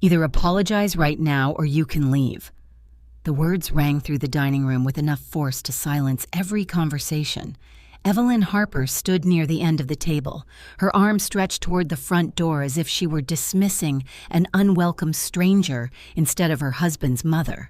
Either apologize right now or you can leave." The words rang through the dining room with enough force to silence every conversation. Evelyn Harper stood near the end of the table, her arm stretched toward the front door as if she were dismissing an unwelcome stranger instead of her husband's mother.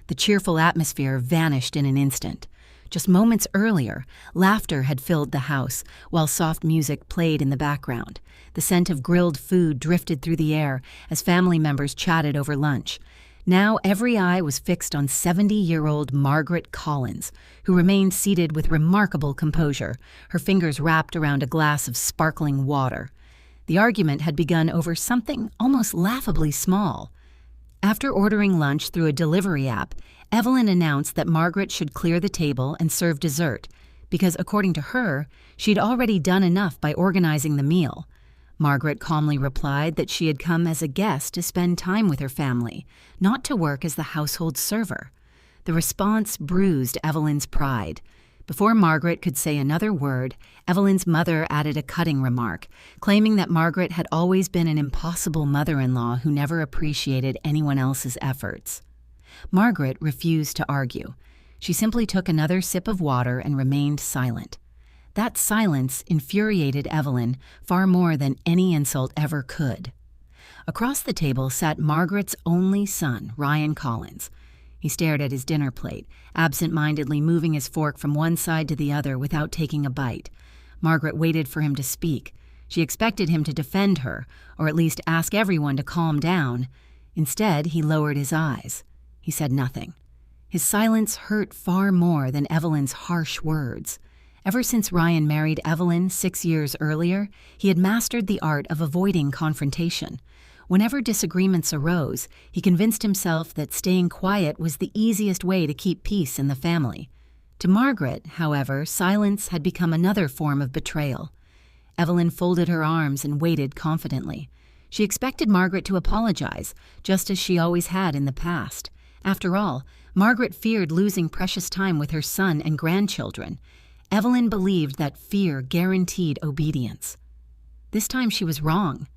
The cheerful atmosphere vanished in an instant. Just moments earlier, laughter had filled the house, while soft music played in the background. The scent of grilled food drifted through the air as family members chatted over lunch. Now every eye was fixed on 70-year-old Margaret Collins, who remained seated with remarkable composure, her fingers wrapped around a glass of sparkling water. The argument had begun over something almost laughably small. After ordering lunch through a delivery app, Evelyn announced that Margaret should clear the table and serve dessert, because according to her, she'd already done enough by organizing the meal. Margaret calmly replied that she had come as a guest to spend time with her family, not to work as the household server. The response bruised Evelyn's pride. Before Margaret could say another word, Evelyn's mother added a cutting remark, claiming that Margaret had always been an impossible mother-in-law who never appreciated anyone else's efforts. Margaret refused to argue. She simply took another sip of water and remained silent. That silence infuriated Evelyn far more than any insult ever could. Across the table sat Margaret's only son, Ryan Collins. He stared at his dinner plate, absent-mindedly moving his fork from one side to the other without taking a bite. Margaret waited for him to speak. She expected him to defend her, or at least ask everyone to calm down. Instead, he lowered his eyes. He said nothing. His silence hurt far more than Evelyn's harsh words. Ever since Ryan married Evelyn 6 years earlier, he had mastered the art of avoiding confrontation. Whenever disagreements arose, he convinced himself that staying quiet was the easiest way to keep peace in the family. To Margaret, however, silence had become another form of betrayal. Evelyn folded her arms and waited confidently. She expected Margaret to apologize, just as she always had in the past. After all, Margaret feared losing precious time with her son and grandchildren. Evelyn believed that fear guaranteed obedience. This time she was wrong.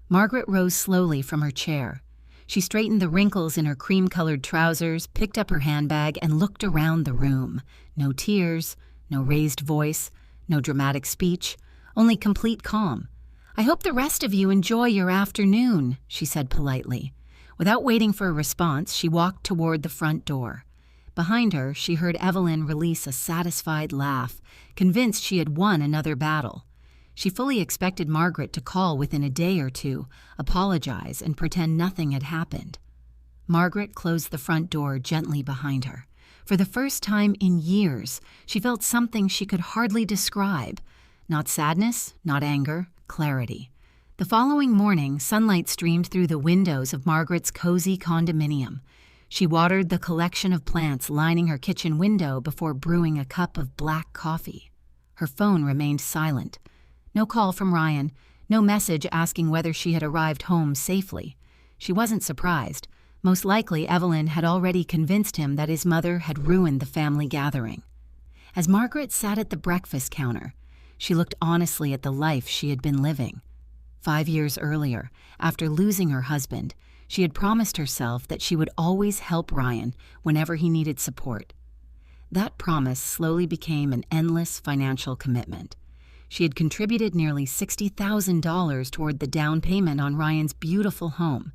Margaret rose slowly from her chair. She straightened the wrinkles in her cream-colored trousers, picked up her handbag, and looked around the room. No tears, no raised voice, no dramatic speech, only complete calm. "I hope the rest of you enjoy your afternoon," she said politely. Without waiting for a response, she walked toward the front door. Behind her, she heard Evelyn release a satisfied laugh, convinced she had won another battle. She fully expected Margaret to call within a day or two, apologize, and pretend nothing had happened. Margaret closed the front door gently behind her. For the first time in years, she felt something she could hardly describe. Not sadness, not anger, clarity. The following morning, sunlight streamed through the windows of Margaret's cozy condominium. She watered the collection of plants lining her kitchen window before brewing a cup of black coffee. Her phone remained silent. No call from Ryan, no message asking whether she had arrived home safely. She wasn't surprised. Most likely, Evelyn had already convinced him that his mother had ruined the family gathering. As Margaret sat at the breakfast counter, she looked honestly at the life she had been living. 5 years earlier, after losing her husband, she had promised herself that she would always help Ryan whenever he needed support. That promise slowly became an endless financial commitment. She had contributed nearly $60,000 toward the down payment on Ryan's beautiful home.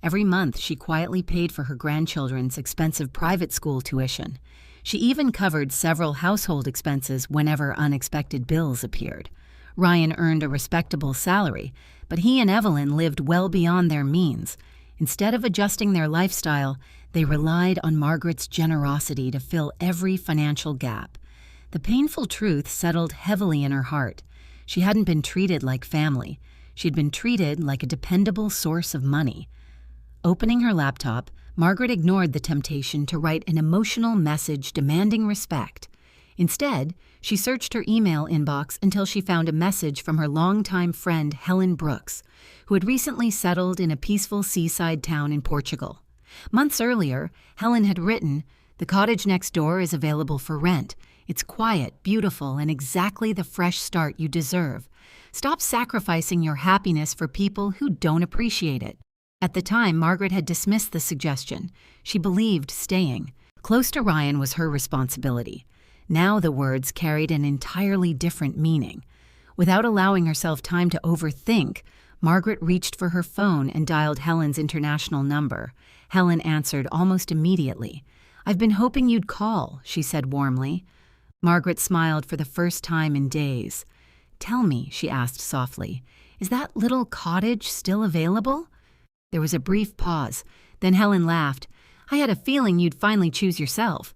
Every month, she quietly paid for her grandchildren's expensive private school tuition. She even covered several household expenses whenever unexpected bills appeared. Ryan earned a respectable salary, but he and Evelyn lived well beyond their means. Instead of adjusting their lifestyle, they relied on Margaret's generosity to fill every financial gap. The painful truth settled heavily in her heart. She hadn't been treated like family. She'd been treated like a dependable source of money. Opening her laptop, Margaret ignored the temptation to write an emotional message demanding respect. Instead, she searched her email inbox until she found a message from her longtime friend Helen Brooks, who had recently settled in a peaceful seaside town in Portugal. Months earlier, Helen had written, "The cottage next door is available for rent. It's quiet, beautiful, and exactly the fresh start you deserve. Stop sacrificing your happiness for people who don't appreciate it." At the time, Margaret had dismissed the suggestion. She believed staying close to Ryan was her responsibility. Now the words carried an entirely different meaning. Without allowing herself time to overthink, Margaret reached for her phone and dialed Helen's international number. Helen answered almost immediately. "I've been hoping you'd call," she said warmly. Margaret smiled for the first time in days. "Tell me," she asked softly, "is that little cottage still available?" There was a brief pause. Then Helen laughed. "I had a feeling you'd finally choose yourself."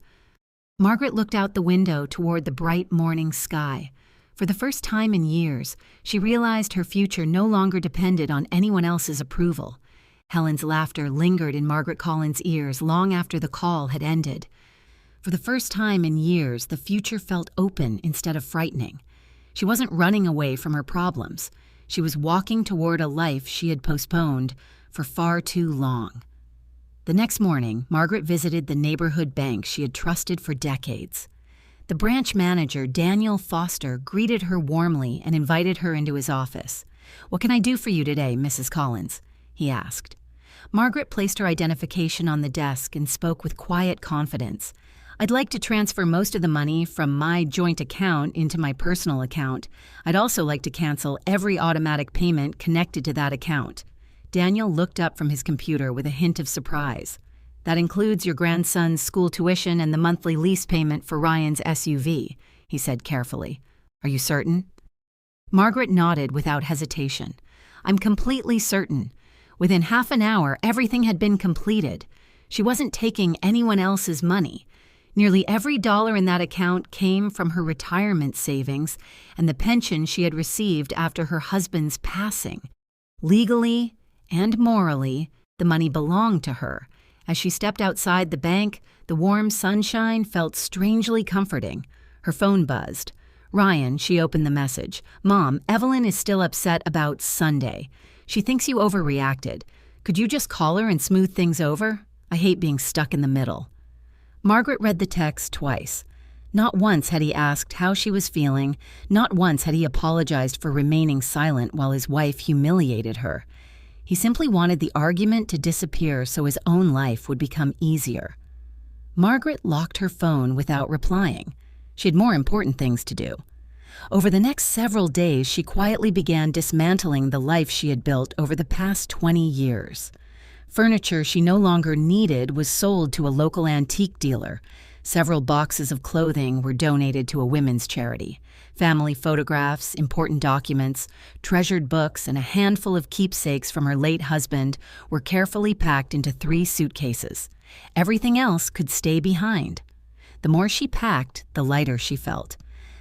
Margaret looked out the window toward the bright morning sky. For the first time in years, she realized her future no longer depended on anyone else's approval. Helen's laughter lingered in Margaret Collins' ears long after the call had ended. For the first time in years, the future felt open instead of frightening. She wasn't running away from her problems. She was walking toward a life she had postponed for far too long. The next morning, Margaret visited the neighborhood bank she had trusted for decades. The branch manager, Daniel Foster, greeted her warmly and invited her into his office. "What can I do for you today, Mrs. Collins?" he asked. Margaret placed her identification on the desk and spoke with quiet confidence. "I'd like to transfer most of the money from my joint account into my personal account. I'd also like to cancel every automatic payment connected to that account." Daniel looked up from his computer with a hint of surprise. "That includes your grandson's school tuition and the monthly lease payment for Ryan's SUV, he said carefully. "Are you certain?" Margaret nodded without hesitation. "I'm completely certain." Within half an hour, everything had been completed. She wasn't taking anyone else's money. Nearly every dollar in that account came from her retirement savings and the pension she had received after her husband's passing. Legally and morally, the money belonged to her. As she stepped outside the bank, the warm sunshine felt strangely comforting. Her phone buzzed. "Ryan," she opened the message. "Mom, Evelyn is still upset about Sunday. She thinks you overreacted. Could you just call her and smooth things over? I hate being stuck in the middle." Margaret read the text twice. Not once had he asked how she was feeling. Not once had he apologized for remaining silent while his wife humiliated her. He simply wanted the argument to disappear so his own life would become easier. Margaret locked her phone without replying. She had more important things to do. Over the next several days, she quietly began dismantling the life she had built over the past 20 years. Furniture she no longer needed was sold to a local antique dealer. Several boxes of clothing were donated to a women's charity. Family photographs, important documents, treasured books, and a handful of keepsakes from her late husband were carefully packed into 3 suitcases. Everything else could stay behind. The more she packed, the lighter she felt.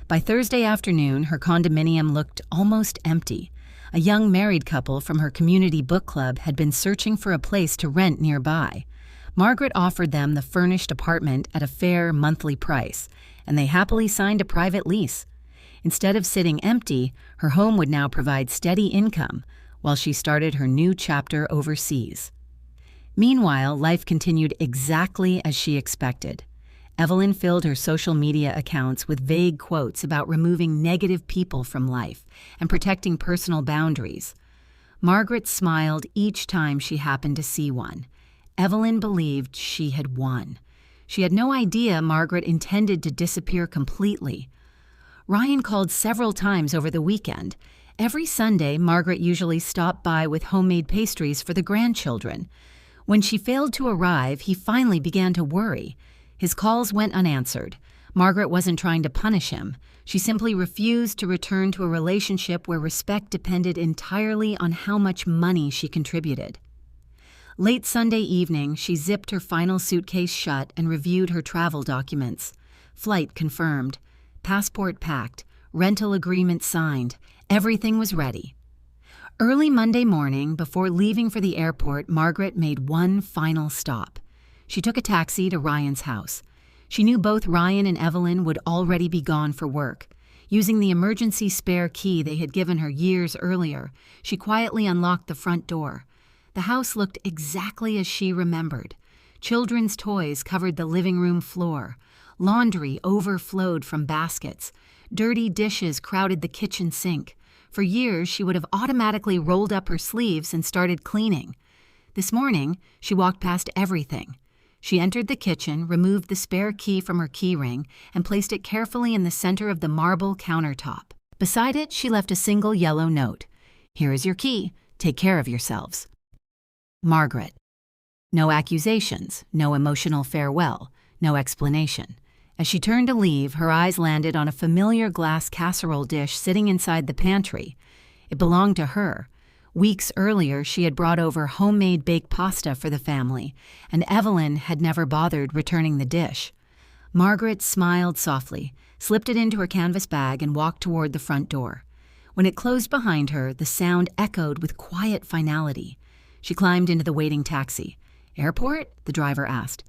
By Thursday afternoon, her condominium looked almost empty. A young married couple from her community book club had been searching for a place to rent nearby. Margaret offered them the furnished apartment at a fair monthly price, and they happily signed a private lease. Instead of sitting empty, her home would now provide steady income while she started her new chapter overseas. Meanwhile, life continued exactly as she expected. Evelyn filled her social media accounts with vague quotes about removing negative people from life and protecting personal boundaries. Margaret smiled each time she happened to see one. Evelyn believed she had won. She had no idea Margaret intended to disappear completely. Ryan called several times over the weekend. Every Sunday, Margaret usually stopped by with homemade pastries for the grandchildren. When she failed to arrive, he finally began to worry. His calls went unanswered. Margaret wasn't trying to punish him. She simply refused to return to a relationship where respect depended entirely on how much money she contributed. Late Sunday evening, she zipped her final suitcase shut and reviewed her travel documents. Flight confirmed. Passport packed. Rental agreement signed. Everything was ready. Early Monday morning, before leaving for the airport, Margaret made one final stop. She took a taxi to Ryan's house. She knew both Ryan and Evelyn would already be gone for work. Using the emergency spare key they had given her years earlier, she quietly unlocked the front door. The house looked exactly as she remembered. Children's toys covered the living room floor. Laundry overflowed from baskets. Dirty dishes crowded the kitchen sink. For years, she would have automatically rolled up her sleeves and started cleaning. This morning, she walked past everything. She entered the kitchen, removed the spare key from her keyring, and placed it carefully in the center of the marble countertop. Beside it, she left a single yellow note. "Here is your key. Take care of yourselves. Margaret." No accusations, no emotional farewell, no explanation. As she turned to leave, her eyes landed on a familiar glass casserole dish sitting inside the pantry. It belonged to her. Weeks earlier, she had brought over homemade baked pasta for the family, and Evelyn had never bothered returning the dish. Margaret smiled softly, slipped it into her canvas bag, and walked toward the front door. When it closed behind her, the sound echoed with quiet finality. She climbed into the waiting taxi. "Airport?" the driver asked.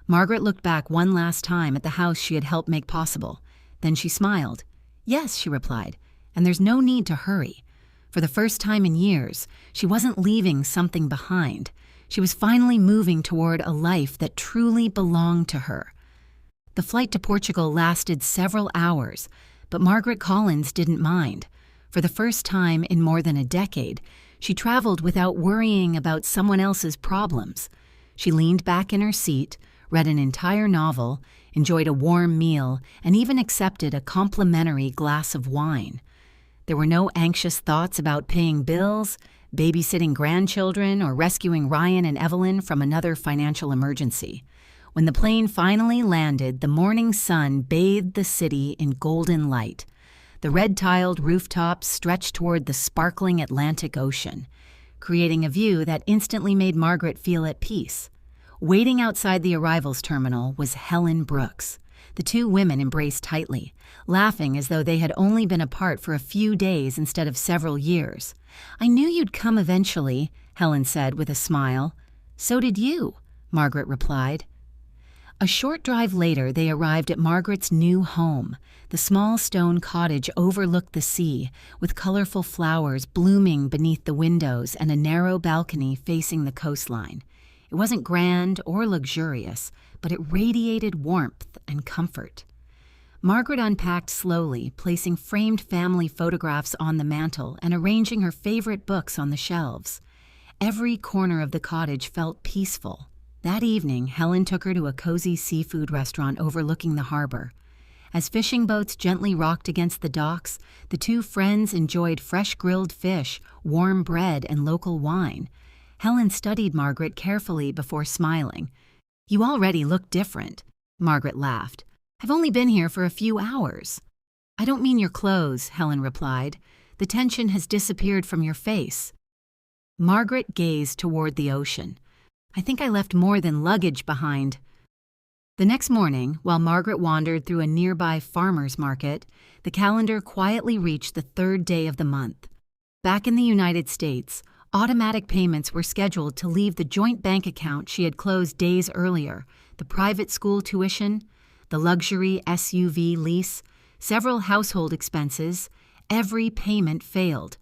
Margaret looked back one last time at the house she had helped make possible. Then she smiled. "Yes," she replied, "and there's no need to hurry." For the first time in years, she wasn't leaving something behind. She was finally moving toward a life that truly belonged to her. The flight to Portugal lasted several hours, but Margaret Collins didn't mind. For the first time in more than a decade, she traveled without worrying about someone else's problems. She leaned back in her seat, read an entire novel, enjoyed a warm meal, and even accepted a complimentary glass of wine. There were no anxious thoughts about paying bills, babysitting grandchildren, or rescuing Ryan and Evelyn from another financial emergency. When the plane finally landed, the morning sun bathed the city in golden light. The red-tiled rooftops stretched toward the sparkling Atlantic Ocean, creating a view that instantly made Margaret feel at peace. Waiting outside the arrivals terminal was Helen Brooks. The two women embraced tightly, laughing as though they had only been apart for a few days instead of several years. "I knew you'd come eventually," Helen said with a smile. "So did you," Margaret replied. A short drive later, they arrived at Margaret's new home. The small stone cottage overlooked the sea, with colorful flowers blooming beneath the windows and a narrow balcony facing the coastline. It wasn't grand or luxurious, but it radiated warmth and comfort. Margaret unpacked slowly, placing framed family photographs on the mantel and arranging her favorite books on the shelves. Every corner of the cottage felt peaceful. That evening, Helen took her to a cozy seafood restaurant overlooking the harbor. As fishing boats gently rocked against the docks, the two friends enjoyed fresh grilled fish, warm bread, and local wine. Helen studied Margaret carefully before smiling. "You already look different," Margaret laughed. "I've only been here for a few hours." "I don't mean your clothes," Helen replied. "The tension has disappeared from your face." Margaret gazed toward the ocean. "I think I left more than luggage behind." The next morning, while Margaret wandered through a nearby farmer's market, the calendar quietly reached the third day of the month. Back in the United States, automatic payments were scheduled to leave the joint bank account she had closed days earlier. The private school tuition, the luxury SUV lease, several household expenses, every payment failed.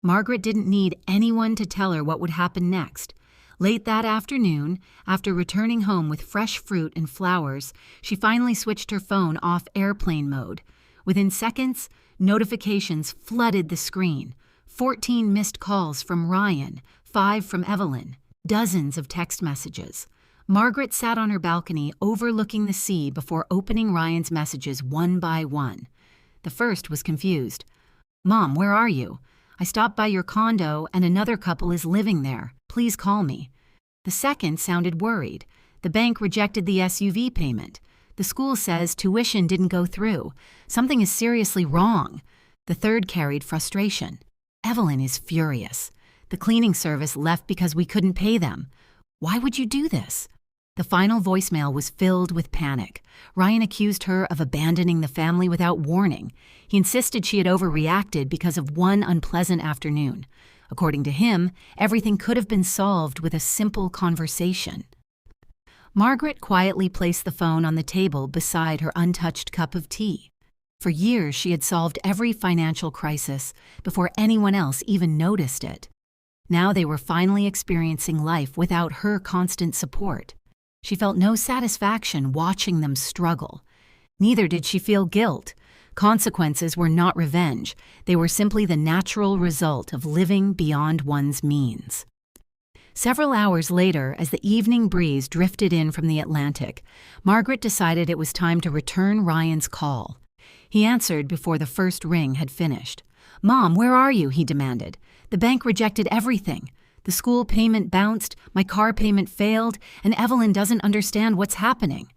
Margaret didn't need anyone to tell her what would happen next. Late that afternoon, after returning home with fresh fruit and flowers, she finally switched her phone off airplane mode. Within seconds, notifications flooded the screen. 14 missed calls from Ryan, 5 from Evelyn, dozens of text messages. Margaret sat on her balcony overlooking the sea before opening Ryan's messages one by one. The first was confused. "Mom, where are you? I stopped by your condo and another couple is living there. Please call me." The second sounded worried. "The bank rejected the SUV payment. The school says tuition didn't go through. Something is seriously wrong." The third carried frustration. "Evelyn is furious. The cleaning service left because we couldn't pay them. Why would you do this?" The final voicemail was filled with panic. Ryan accused her of abandoning the family without warning. He insisted she had overreacted because of one unpleasant afternoon. According to him, everything could have been solved with a simple conversation. Margaret quietly placed the phone on the table beside her untouched cup of tea. For years, she had solved every financial crisis before anyone else even noticed it. Now they were finally experiencing life without her constant support. She felt no satisfaction watching them struggle. Neither did she feel guilt. Consequences were not revenge. They were simply the natural result of living beyond one's means. Several hours later, as the evening breeze drifted in from the Atlantic, Margaret decided it was time to return Ryan's call. He answered before the first ring had finished. "Mom, where are you?" he demanded. "The bank rejected everything. The school payment bounced, my car payment failed, and Evelyn doesn't understand what's happening."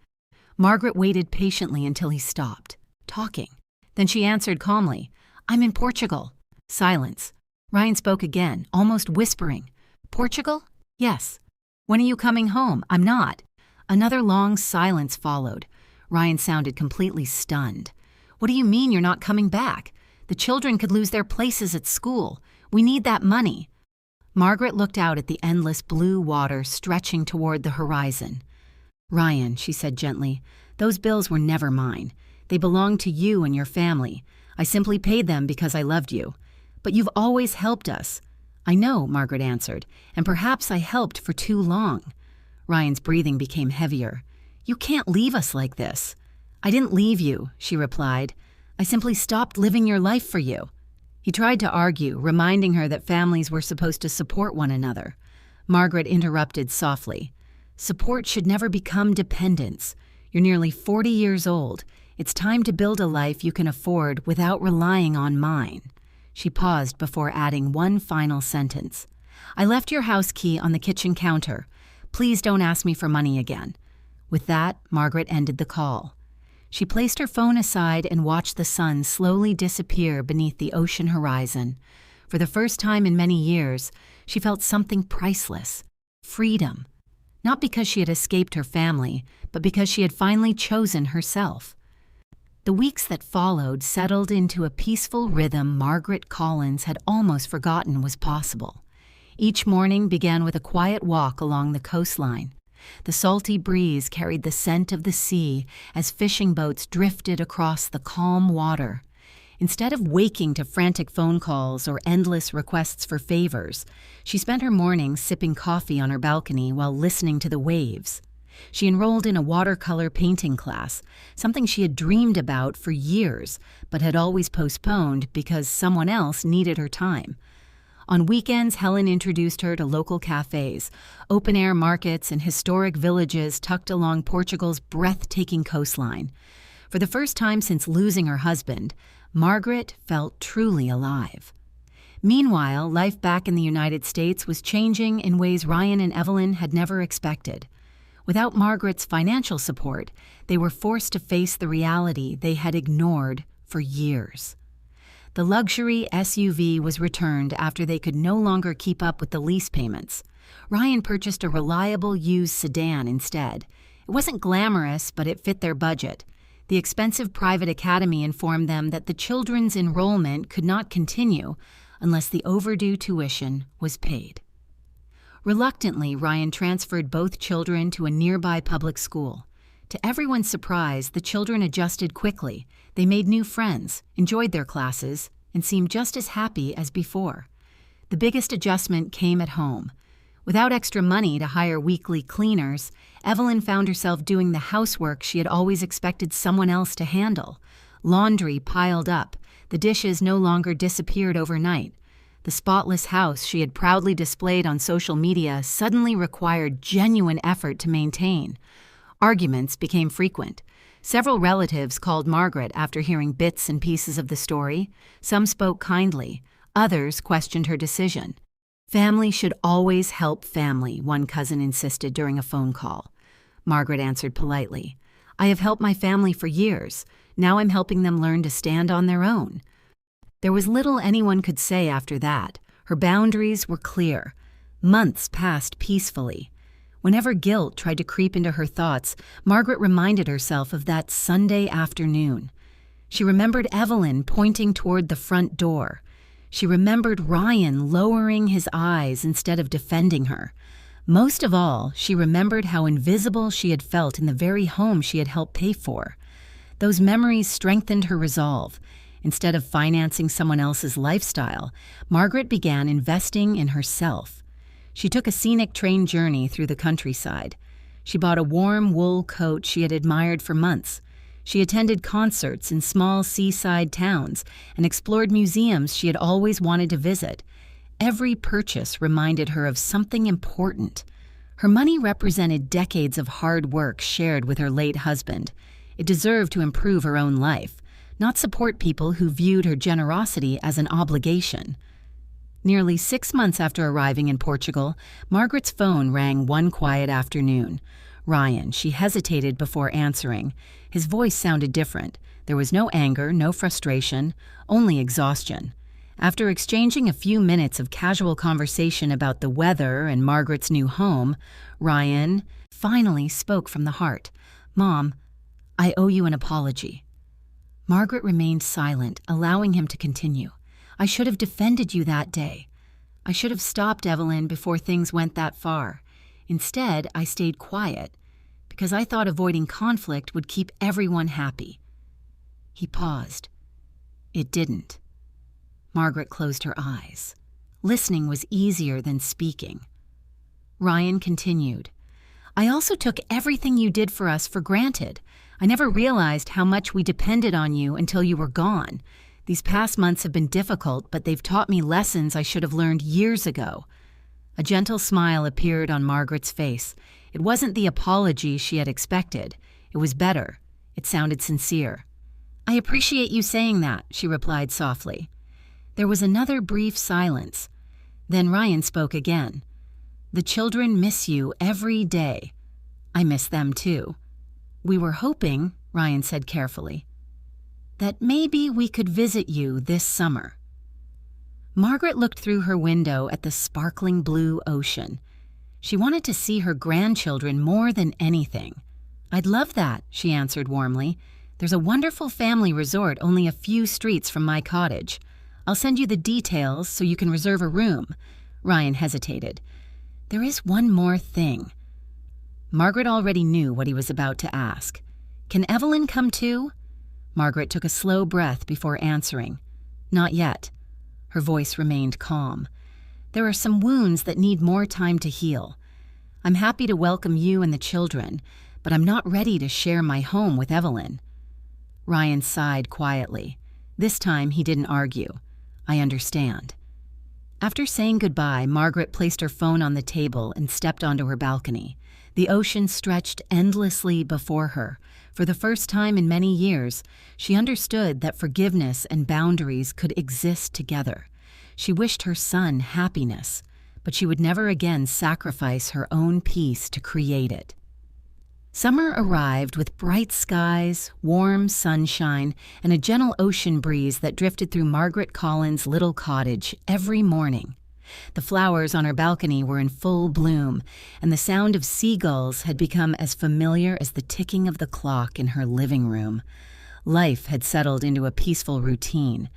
Margaret waited patiently until he stopped talking. Then she answered calmly, "I'm in Portugal." Silence. Ryan spoke again, almost whispering. "Portugal? Yes." "When are you coming home?" "I'm not." Another long silence followed. Ryan sounded completely stunned. "What do you mean you're not coming back? The children could lose their places at school. We need that money." Margaret looked out at the endless blue water stretching toward the horizon. "Ryan," she said gently, "those bills were never mine. They belonged to you and your family. I simply paid them because I loved you. But you've always helped us." "I know," Margaret answered, "and perhaps I helped for too long." Ryan's breathing became heavier. "You can't leave us like this." "I didn't leave you," she replied. "I simply stopped living your life for you." He tried to argue, reminding her that families were supposed to support one another. Margaret interrupted softly. "Support should never become dependence. You're nearly 40 years old. It's time to build a life you can afford without relying on mine." She paused before adding one final sentence. "I left your house key on the kitchen counter. Please don't ask me for money again." With that, Margaret ended the call. She placed her phone aside and watched the sun slowly disappear beneath the ocean horizon. For the first time in many years, she felt something priceless: freedom. Not because she had escaped her family, but because she had finally chosen herself. The weeks that followed settled into a peaceful rhythm Margaret Collins had almost forgotten was possible. Each morning began with a quiet walk along the coastline. The salty breeze carried the scent of the sea as fishing boats drifted across the calm water. Instead of waking to frantic phone calls or endless requests for favors, she spent her mornings sipping coffee on her balcony while listening to the waves. She enrolled in a watercolor painting class, something she had dreamed about for years, but had always postponed because someone else needed her time. On weekends, Helen introduced her to local cafes, open-air markets, and historic villages tucked along Portugal's breathtaking coastline. For the first time since losing her husband, Margaret felt truly alive. Meanwhile, life back in the United States was changing in ways Ryan and Evelyn had never expected. Without Margaret's financial support, they were forced to face the reality they had ignored for years. The luxury SUV was returned after they could no longer keep up with the lease payments. Ryan purchased a reliable used sedan instead. It wasn't glamorous, but it fit their budget. The expensive private academy informed them that the children's enrollment could not continue unless the overdue tuition was paid. Reluctantly, Ryan transferred both children to a nearby public school. To everyone's surprise, the children adjusted quickly. They made new friends, enjoyed their classes, and seemed just as happy as before. The biggest adjustment came at home. Without extra money to hire weekly cleaners, Evelyn found herself doing the housework she had always expected someone else to handle. Laundry piled up. The dishes no longer disappeared overnight. The spotless house she had proudly displayed on social media suddenly required genuine effort to maintain. Arguments became frequent. Several relatives called Margaret after hearing bits and pieces of the story. Some spoke kindly. Others questioned her decision. "Family should always help family," one cousin insisted during a phone call. Margaret answered politely, "I have helped my family for years. Now I'm helping them learn to stand on their own." There was little anyone could say after that. Her boundaries were clear. Months passed peacefully. Whenever guilt tried to creep into her thoughts, Margaret reminded herself of that Sunday afternoon. She remembered Evelyn pointing toward the front door. She remembered Ryan lowering his eyes instead of defending her. Most of all, she remembered how invisible she had felt in the very home she had helped pay for. Those memories strengthened her resolve. Instead of financing someone else's lifestyle, Margaret began investing in herself. She took a scenic train journey through the countryside. She bought a warm wool coat she had admired for months. She attended concerts in small seaside towns and explored museums she had always wanted to visit. Every purchase reminded her of something important. Her money represented decades of hard work shared with her late husband. It deserved to improve her own life, not support people who viewed her generosity as an obligation. Nearly 6 months after arriving in Portugal, Margaret's phone rang one quiet afternoon. Ryan, she hesitated before answering. His voice sounded different. There was no anger, no frustration, only exhaustion. After exchanging a few minutes of casual conversation about the weather and Margaret's new home, Ryan finally spoke from the heart. "Mom, I owe you an apology." Margaret remained silent, allowing him to continue. "I should have defended you that day. I should have stopped Evelyn before things went that far. Instead, I stayed quiet because I thought avoiding conflict would keep everyone happy." He paused. It didn't. Margaret closed her eyes. Listening was easier than speaking. Ryan continued. "I also took everything you did for us for granted. I never realized how much we depended on you until you were gone. These past months have been difficult, but they've taught me lessons I should have learned years ago." A gentle smile appeared on Margaret's face. It wasn't the apology she had expected. It was better. It sounded sincere. "I appreciate you saying that," she replied softly. There was another brief silence. Then Ryan spoke again. "The children miss you every day. I miss them too. We were hoping," Ryan said carefully, "that maybe we could visit you this summer." Margaret looked through her window at the sparkling blue ocean. She wanted to see her grandchildren more than anything. "I'd love that," she answered warmly. "There's a wonderful family resort only a few streets from my cottage. I'll send you the details so you can reserve a room." Ryan hesitated. "There is one more thing." Margaret already knew what he was about to ask. "Can Evelyn come too?" Margaret took a slow breath before answering. "Not yet." Her voice remained calm. "There are some wounds that need more time to heal. I'm happy to welcome you and the children, but I'm not ready to share my home with Evelyn." Ryan sighed quietly. This time he didn't argue. "I understand." After saying goodbye, Margaret placed her phone on the table and stepped onto her balcony. The ocean stretched endlessly before her. For the first time in many years, she understood that forgiveness and boundaries could exist together. She wished her son happiness, but she would never again sacrifice her own peace to create it. Summer arrived with bright skies, warm sunshine, and a gentle ocean breeze that drifted through Margaret Collins' little cottage every morning. The flowers on her balcony were in full bloom, and the sound of seagulls had become as familiar as the ticking of the clock in her living room. Life had settled into a peaceful routine.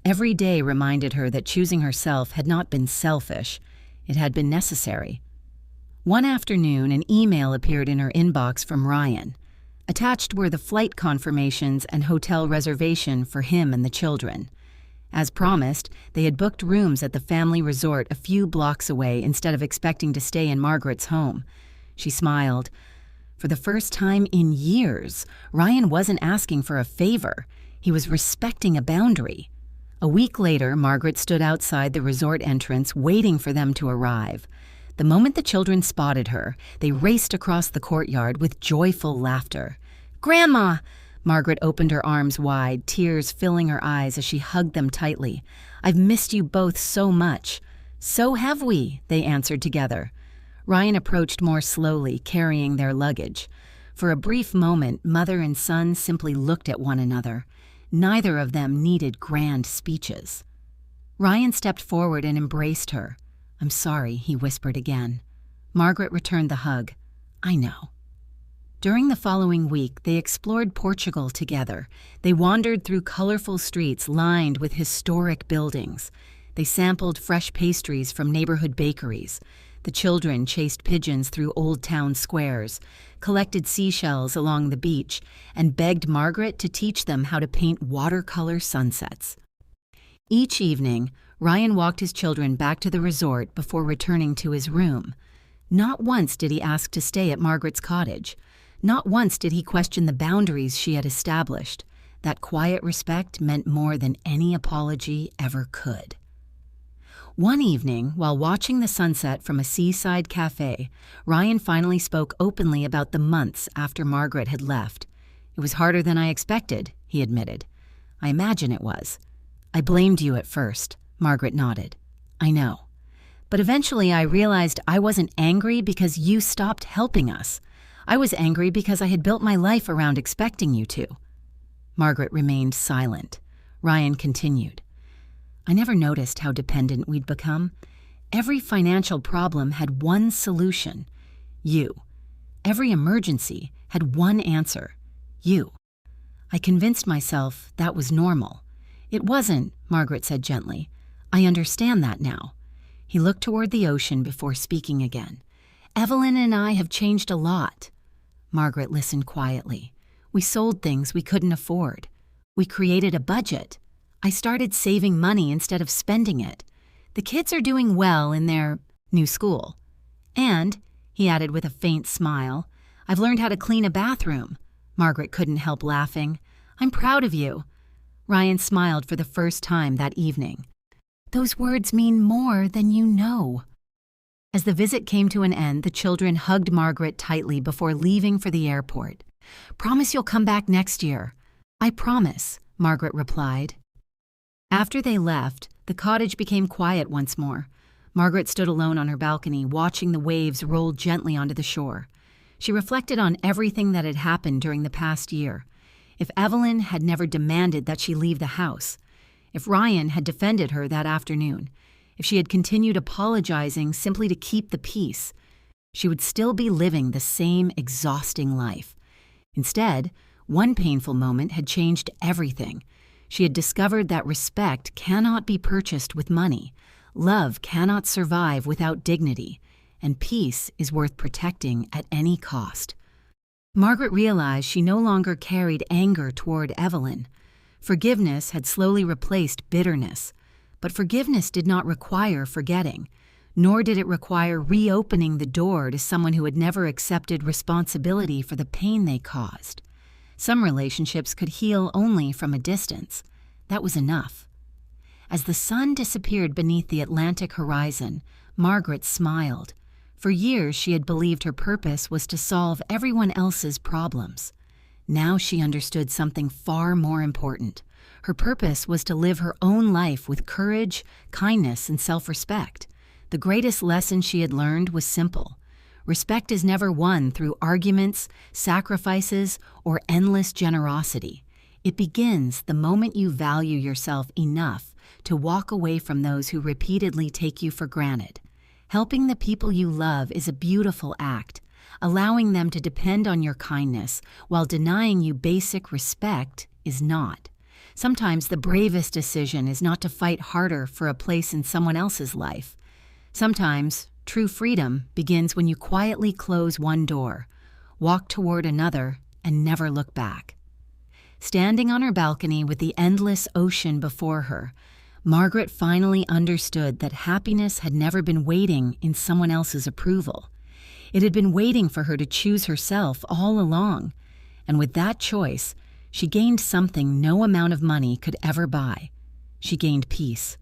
Every day reminded her that choosing herself had not been selfish, it had been necessary. One afternoon, an email appeared in her inbox from Ryan. Attached were the flight confirmations and hotel reservation for him and the children. As promised, they had booked rooms at the family resort a few blocks away instead of expecting to stay in Margaret's home. She smiled. For the first time in years, Ryan wasn't asking for a favor. He was respecting a boundary. A week later, Margaret stood outside the resort entrance waiting for them to arrive. The moment the children spotted her, they raced across the courtyard with joyful laughter. "Grandma!" Margaret opened her arms wide, tears filling her eyes as she hugged them tightly. "I've missed you both so much." "So have we," they answered together. Ryan approached more slowly, carrying their luggage. For a brief moment, mother and son simply looked at one another. Neither of them needed grand speeches. Ryan stepped forward and embraced her. "I'm sorry," he whispered again. Margaret returned the hug. "I know." During the following week, they explored Portugal together. They wandered through colorful streets lined with historic buildings. They sampled fresh pastries from neighborhood bakeries. The children chased pigeons through old town squares, collected seashells along the beach, and begged Margaret to teach them how to paint watercolor sunsets. Each evening, Ryan walked his children back to the resort before returning to his room. Not once did he ask to stay at Margaret's cottage. Not once did he question the boundaries she had established. That quiet respect meant more than any apology ever could. One evening, while watching the sunset from a seaside cafe, Ryan finally spoke openly about the months after Margaret had left. "It was harder than I expected," he admitted. "I imagine it was." "I blamed you at first," Margaret nodded. "I know. But eventually I realized I wasn't angry because you stopped helping us. I was angry because I had built my life around expecting you to." Margaret remained silent. Ryan continued. "I never noticed how dependent we'd become. Every financial problem had one solution: you. Every emergency had one answer: you. I convinced myself that was normal. It wasn't," Margaret said gently. "I understand that now." He looked toward the ocean before speaking again. "Evelyn and I have changed a lot." Margaret listened quietly. "We sold things we couldn't afford. We created a budget. I started saving money instead of spending it. The kids are doing well in their new school. And," he added with a faint smile, "I've learned how to clean a bathroom." Margaret couldn't help laughing. "I'm proud of you." Ryan smiled for the first time that evening. "Those words mean more than you know." As the visit came to an end, the children hugged Margaret tightly before leaving for the airport. "Promise you'll come back next year." "I promise," Margaret replied. After they left, the cottage became quiet once more. Margaret stood alone on her balcony, watching the waves roll gently onto the shore. She reflected on everything that had happened during the past year. If Evelyn had never demanded that she leave the house, if Ryan had defended her that afternoon, if she had continued apologizing simply to keep the peace, she would still be living the same exhausting life. Instead, one painful moment had changed everything. She had discovered that respect cannot be purchased with money, love cannot survive without dignity, and peace is worth protecting at any cost. Margaret realized she no longer carried anger toward Evelyn. Forgiveness had slowly replaced bitterness, but forgiveness did not require forgetting, nor did it require reopening the door to someone who had never accepted responsibility for the pain they caused. Some relationships could heal only from a distance. That was enough. As the sun disappeared beneath the Atlantic horizon, Margaret smiled. For years she had believed her purpose was to solve everyone else's problems. Now she understood something far more important. Her purpose was to live her own life with courage, kindness, and self-respect. The greatest lesson she had learned was simple. Respect is never won through arguments, sacrifices, or endless generosity. It begins the moment you value yourself enough to walk away from those who repeatedly take you for granted. Helping the people you love is a beautiful act. Allowing them to depend on your kindness while denying you basic respect is not. Sometimes the bravest decision is not to fight harder for a place in someone else's life. Sometimes true freedom begins when you quietly close one door, walk toward another, and never look back. Standing on her balcony with the endless ocean before her, Margaret finally understood that happiness had never been waiting in someone else's approval. It had been waiting for her to choose herself all along, and with that choice, she gained something no amount of money could ever buy. She gained peace.